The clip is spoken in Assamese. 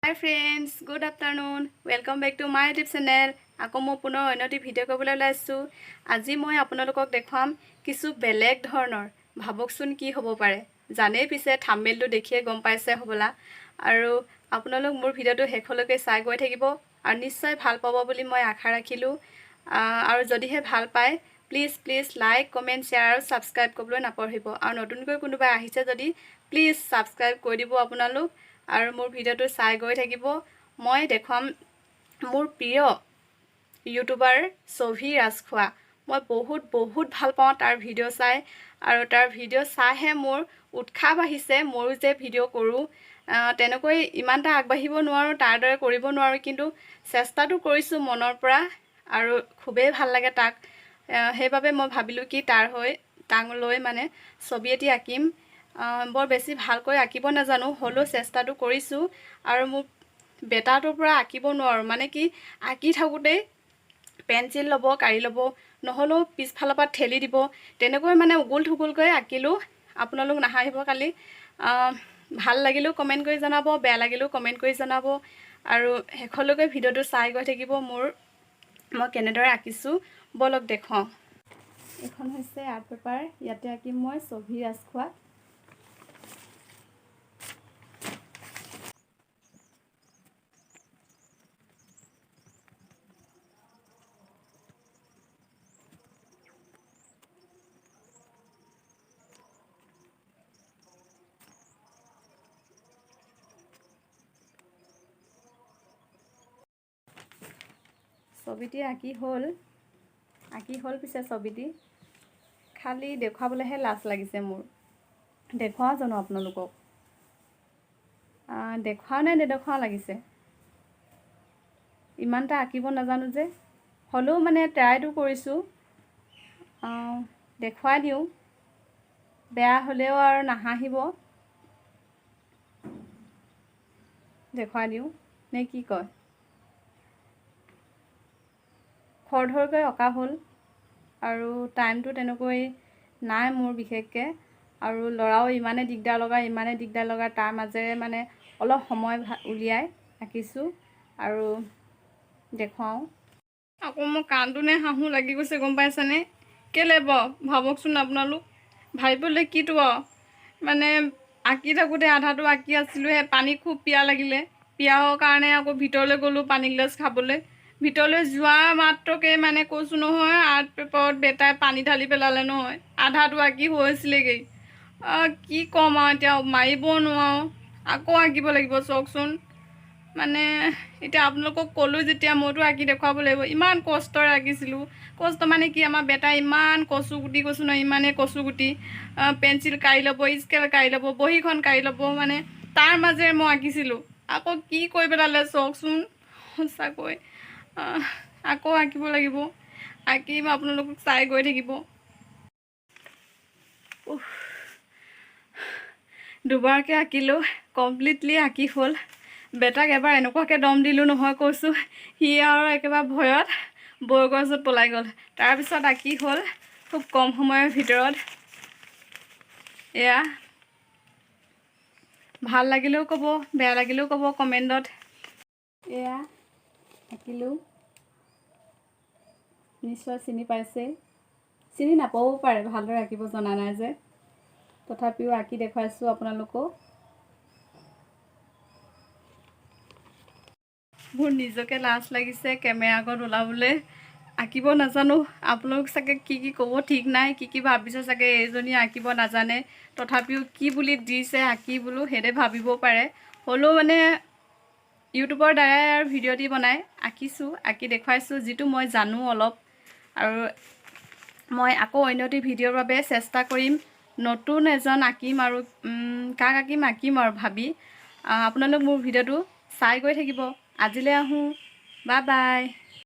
Hi friends, good afternoon. Welcome back to my YouTube channel. আকৌ মই পুনৰ অন্যটি ভিডিঅ' কৰিবলৈ ওলাইছোঁ। আজি মই আপোনালোকক দেখুৱাম কিছু বেলেগ ধৰণৰ। ভাবকচোন কি হ'ব পাৰে। জানেই পিছে থাম্বনেইলটো দেখিয়ে গম পাইছে হ'বলা। আৰু আপোনালোক মোৰ ভিডিঅ'টো শেষলৈকে চাই গৈ থাকিব আৰু নিশ্চয় ভাল পাব বুলি মই আশা ৰাখিলোঁ। আৰু যদিহে ভাল পায় প্লিজ লাইক, কমেণ্ট, শ্বেয়াৰ আৰু ছাবস্ক্ৰাইব কৰিবলৈ নাপাহৰিব। আৰু নতুনকৈ কোনোবা আহিছে যদি প্লিজ ছাবস্ক্ৰাইব কৰি দিব আপোনালোক। আৰু মোৰ ভিডিঅ'টো চাই গৈ থাকিব। মই দেখুৱাম মোৰ প্ৰিয় ইউটিউবাৰ ছভি ৰাজখোৱা। মই বহুত ভাল পাওঁ তাৰ ভিডিঅ' চাই, আৰু তাৰ ভিডিঅ' চাইহে মোৰ উৎসাহ বাঢ়িছে ময়ো যে ভিডিঅ' কৰোঁ। তেনেকৈ ইমানটা আগবাঢ়িব নোৱাৰোঁ, তাৰ দৰে কৰিব নোৱাৰোঁ, কিন্তু চেষ্টাটো কৰিছোঁ মনৰ পৰা আৰু খুবেই ভাল লাগে তাক। সেইবাবে মই ভাবিলোঁ কি তাক লৈ মানে ছবি এটি আঁকিম। বৰ বেছি ভালকৈ আঁকিব নাজানো, হ'লেও চেষ্টাটো কৰিছোঁ। আৰু মোক বেটাটোৰ পৰা আঁকিব নোৱাৰোঁ, মানে কি আঁকি থাকোঁতেই পেঞ্চিল ল'ব, কাঢ়ি ল'ব, নহ'লেও পিছফালৰ পৰা ঠেলি দিব, তেনেকৈ মানে উগুল থুগুলকৈ আঁকিলোঁ। আপোনালোক নাহাঁহিব কালি। ভাল লাগিলেও কমেণ্ট কৰি জনাব, বেয়া লাগিলেও কমেণ্ট কৰি জনাব। আৰু শেষলৈকে ভিডিঅ'টো চাই গৈ থাকিব মই কেনেদৰে আঁকিছোঁ। বলক দেখুৱাওঁ। এইখন হৈছে আৰ্ট পেপাৰ, ইয়াতে আঁকিম মই ছভি ৰাজখোৱা। ছবিটি আঁকি হ'ল পিছে ছবিটি খালি দেখুৱাবলৈহে লাজ লাগিছে মোৰ। দেখুৱাওঁ জানো আপোনালোকক? দেখুৱাওঁ নে নেদেখুৱাওঁ লাগিছে। ইমানটা আঁকিব নাজানো যে, হ'লেও মানে ট্ৰাইটো কৰিছোঁ। দেখুৱাই দিওঁ, বেয়া হ'লেও আৰু নাহাঁহিব। দেখুৱাই দিওঁ নে কি কয়? খৰধৰকৈ অঁকা হ'ল, আৰু টাইমটো তেনেকৈ নাই মোৰ বিশেষকৈ। আৰু ল'ৰাও ইমানে দিগদাৰ লগা তাৰ মাজেৰে মানে অলপ সময় উলিয়াই আঁকিছোঁ আৰু দেখুৱাওঁ। আকৌ মই কান্দো নে হাঁহো লাগি গৈছে, গম পাইছেনে? কেলৈ বাৰু ভাবকচোন আপোনালোক। ভাবিবলৈ কিটো আৰু, মানে আঁকি থাকোঁতে আধাটো আঁকি আছিলোঁহে, পানী খুব পিয়াহ লাগিলে। পিয়াহৰ কাৰণে আকৌ ভিতৰলৈ গ'লোঁ পানী গিলাচ খাবলৈ। ভিতৰলৈ যোৱা মাত্ৰকে মানে কৈছোঁ নহয়, আৰ্ট পেপাৰত বেটাই পানী ঢালি পেলালে নহয়। আধাটো আঁকি হৈছিলেগৈ। কি ক'ম আৰু এতিয়া, মাৰিব নোৱাৰোঁ, আকৌ আঁকিব লাগিব চাওকচোন। মানে এতিয়া আপোনালোকক ক'লোঁ যেতিয়া মইতো আঁকি দেখুৱাব লাগিব। ইমান কষ্টৰে আঁকিছিলোঁ। কষ্ট মানে কি, আমাৰ বেটাই ইমান কচুগুটি কৈছোঁ নহয়, ইমানেই কচুগুটি। পেঞ্চিল কাঢ়ি ল'ব, স্কেল কাঢ়ি ল'ব, বহীখন কাঢ়ি ল'ব, মানে তাৰ মাজেৰে মই আঁকিছিলোঁ। আকৌ কি কৰি পেলালে চাওকচোন, সঁচাকৈ। আকৌ আঁকিব লাগিব, আঁকিম, আপোনালোকক চাই গৈ থাকিব। দুবাৰকৈ আঁকিলোঁ, কমপ্লিটলি আঁকি হ'ল। বেটাক এবাৰ এনেকুৱাকৈ দম দিলোঁ নহয় কৈছোঁ, সি আৰু একেবাৰে ভয়ত বৰগছত পলাই গ'ল। তাৰপিছত আঁকি হ'ল খুব কম সময়ৰ ভিতৰত। এয়া ভাল লাগিলেও ক'ব, বেয়া লাগিলেও ক'ব কমেণ্টত। এয়া আঁকিলোঁ, নিশ্চয় চিনি পাইছেই। চিনি নাপাবও পাৰে, ভালদৰে আঁকিব জনা নাই যে, তথাপিও আঁকি দেখুৱাইছোঁ আপোনালোকক। মোৰ নিজকে লাজ লাগিছে কেমেৰা আগত ওলাবলৈ। আঁকিব নাজানো, আপোনালোক চাগে কি ক'ব ঠিক নাই, কি ভাবিছে চাগে এইজনী আঁকিব নাজানে, তথাপিও কি বুলি দিছে আঁকি বোলো সেইদৰে ভাবিব পাৰে। হ'লেও মানে ইউটিউবৰ দ্বাৰাই আৰু ভিডিঅ' দি বনাই আঁকিছোঁ, আঁকি দেখুৱাইছোঁ যিটো মই জানো অলপ। আৰু মই আকৌ অন্যটি ভিডিঅ'ৰ বাবে চেষ্টা কৰিম। নতুন এজন আঁকিম, আৰু কাক আঁকিম আৰু ভাবি। আপোনালোক মোৰ ভিডিঅ'টো চাই গৈ থাকিব। আজিলৈ আহোঁ, বাই বাই।